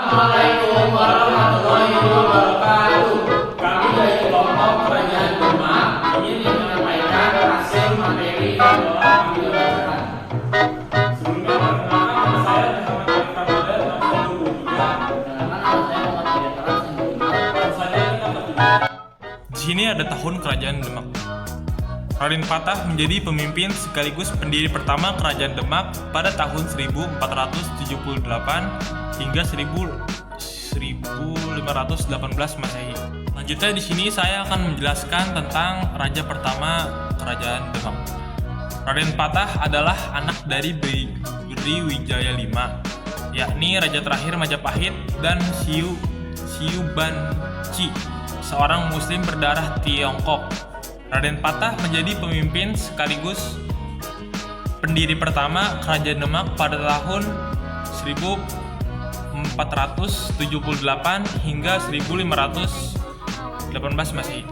Assalamualaikum warahmatullahi wabarakatuh. Kami dari kelompok Kerajaan Demak ingin menyampaikan hasil materi yang telah kami dapatkan. Sebelumnya perkenalkan nama saya Muhammad Arif Ramadan tahun 2003. Di sini ada tahun Kerajaan Demak. Raden Patah menjadi pemimpin sekaligus pendiri pertama Kerajaan Demak pada tahun 1478 hingga 1518 Masehi. Selanjutnya di sini saya akan menjelaskan tentang raja pertama Kerajaan Demak. Raden Patah adalah anak dari Wijaya V, yakni raja terakhir Majapahit, dan Siubanci, seorang muslim berdarah Tiongkok. Raden Patah menjadi pemimpin sekaligus pendiri pertama Kerajaan Demak pada tahun 1478 hingga 1518 Masehi.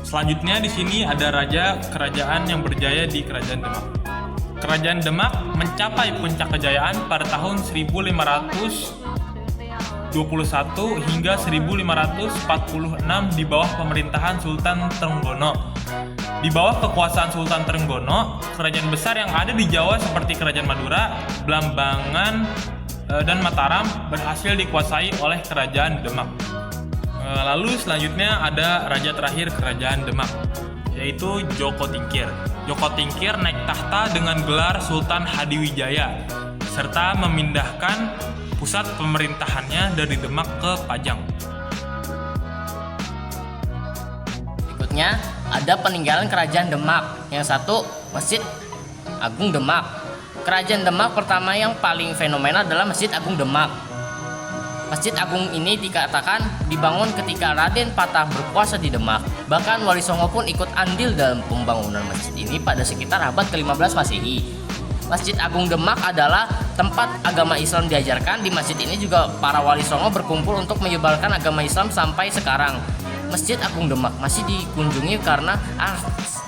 Selanjutnya di sini ada raja kerajaan yang berjaya di Kerajaan Demak. Kerajaan Demak mencapai puncak kejayaan pada tahun 1521 hingga 1546 di bawah pemerintahan Sultan Trenggono. Di bawah kekuasaan Sultan Trenggono, kerajaan besar yang ada di Jawa seperti Kerajaan Madura, Blambangan, dan Mataram berhasil dikuasai oleh Kerajaan Demak. Lalu selanjutnya ada raja terakhir Kerajaan Demak, yaitu Joko Tingkir. Joko Tingkir naik tahta dengan gelar Sultan Hadiwijaya, serta memindahkan pusat pemerintahannya dari Demak ke Pajang. Berikutnya ada peninggalan Kerajaan Demak. Yang satu, Masjid Agung Demak. Kerajaan Demak pertama yang paling fenomenal adalah Masjid Agung Demak. Masjid Agung ini dikatakan dibangun ketika Raden Patah berkuasa di Demak. Bahkan Wali Songo pun ikut andil dalam pembangunan masjid ini pada sekitar abad ke-15 Masehi. Masjid Agung Demak adalah tempat agama Islam diajarkan. Di masjid ini juga para Wali Songo berkumpul untuk menyebarkan agama Islam sampai sekarang. Masjid Agung Demak masih dikunjungi karena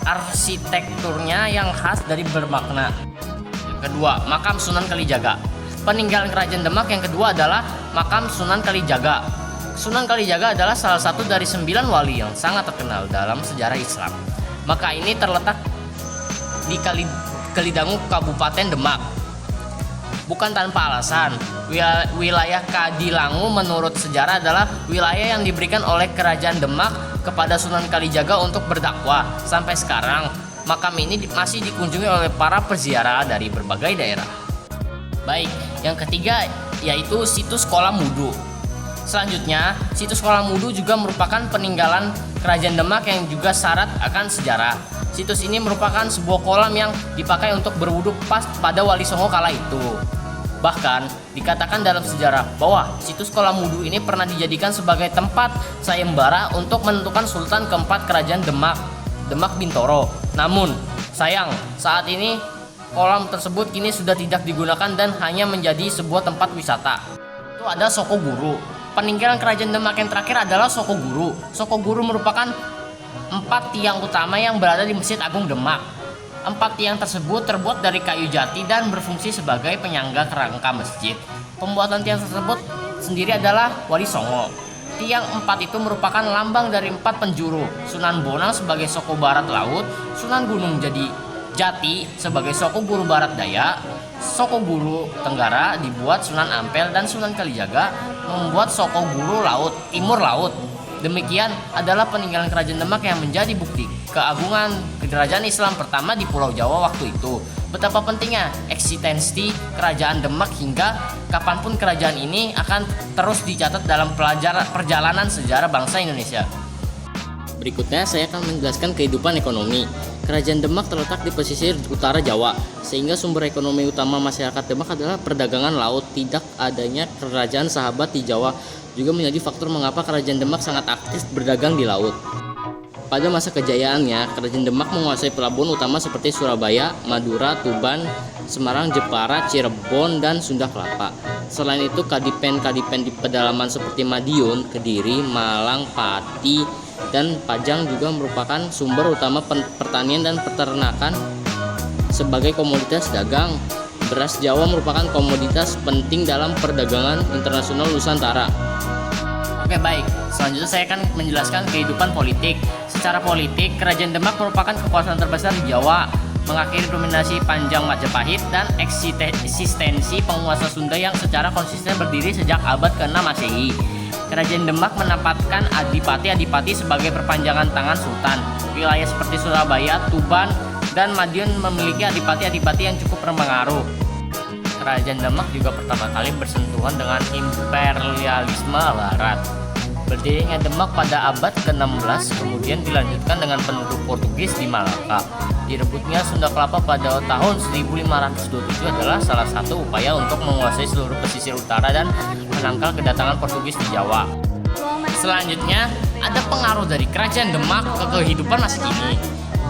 arsitekturnya yang khas dari bermakna. Yang kedua, Makam Sunan Kalijaga. Peninggalan Kerajaan Demak yang kedua adalah Makam Sunan Kalijaga. Sunan Kalijaga adalah salah satu dari 9 wali yang sangat terkenal dalam sejarah Islam. Maka ini terletak di Kalidangu, Kabupaten Demak. Bukan tanpa alasan, wilayah Kadilangu menurut sejarah adalah wilayah yang diberikan oleh Kerajaan Demak kepada Sunan Kalijaga untuk berdakwah. Sampai sekarang, makam ini masih dikunjungi oleh para peziarah dari berbagai daerah. Baik, yang ketiga yaitu situs Kolam Wudhu. Selanjutnya, situs Kolam Wudhu juga merupakan peninggalan Kerajaan Demak yang juga syarat akan sejarah. Situs ini merupakan sebuah kolam yang dipakai untuk berwudu pas pada Wali Songo kala itu. Bahkan dikatakan dalam sejarah bahwa situs kolam wudhu ini pernah dijadikan sebagai tempat sayembara untuk menentukan Sultan keempat Kerajaan Demak, Demak Bintoro. Namun sayang, saat ini kolam tersebut kini sudah tidak digunakan dan hanya menjadi sebuah tempat wisata. Itu ada Sokoguru. Peninggalan Kerajaan Demak yang terakhir adalah Sokoguru. Sokoguru merupakan 4 tiang utama yang berada di Masjid Agung Demak. 4 tiang tersebut terbuat dari kayu jati dan berfungsi sebagai penyangga kerangka masjid. Pembuatan tiang tersebut sendiri adalah Wali Songo. Tiang 4 itu merupakan lambang dari 4 penjuru. Sunan Bonang sebagai Soko Barat Laut, Sunan Gunung Jati sebagai Soko Guru Barat Daya, Soko Guru Tenggara dibuat Sunan Ampel, dan Sunan Kalijaga membuat Soko Guru Timur Laut. Demikian adalah peninggalan Kerajaan Demak yang menjadi bukti keagungan kerajaan Islam pertama di Pulau Jawa waktu itu. Betapa pentingnya eksistensi Kerajaan Demak hingga kapanpun kerajaan ini akan terus dicatat dalam perjalanan sejarah bangsa Indonesia. Berikutnya saya akan menjelaskan kehidupan ekonomi. Kerajaan Demak terletak di pesisir utara Jawa, sehingga sumber ekonomi utama masyarakat Demak adalah perdagangan laut. Tidak adanya kerajaan sahabat di Jawa juga menjadi faktor mengapa Kerajaan Demak sangat aktif berdagang di laut. Pada masa kejayaannya, Kerajaan Demak menguasai pelabuhan utama seperti Surabaya, Madura, Tuban, Semarang, Jepara, Cirebon, dan Sunda Kelapa. Selain itu, kadipen-kadipen di pedalaman seperti Madiun, Kediri, Malang, Pati, dan Pajang juga merupakan sumber utama pertanian dan peternakan sebagai komoditas dagang. beras Jawa merupakan komoditas penting dalam perdagangan internasional Nusantara. Oke baik, selanjutnya saya akan menjelaskan kehidupan politik. Secara politik, Kerajaan Demak merupakan kekuasaan terbesar di Jawa, mengakhiri dominasi panjang Majapahit dan eksistensi penguasa Sunda yang secara konsisten berdiri sejak abad ke-6 Masehi. Kerajaan Demak menempatkan adipati-adipati sebagai perpanjangan tangan sultan. Wilayah seperti Surabaya, Tuban, dan Madiun memiliki adipati-adipati yang cukup berpengaruh. Kerajaan Demak juga pertama kali bersentuhan dengan imperialisme Barat. Berdirinya Demak pada abad ke-16 kemudian dilanjutkan dengan penduduk Portugis di Malaka. Direbutnya Sunda Kelapa pada tahun 1527 adalah salah satu upaya untuk menguasai seluruh pesisir utara dan menangkal kedatangan Portugis di Jawa. Selanjutnya, ada pengaruh dari Kerajaan Demak ke kehidupan masa kini.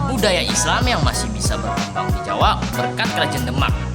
Budaya Islam yang masih bisa berkembang di Jawa berkat Kerajaan Demak.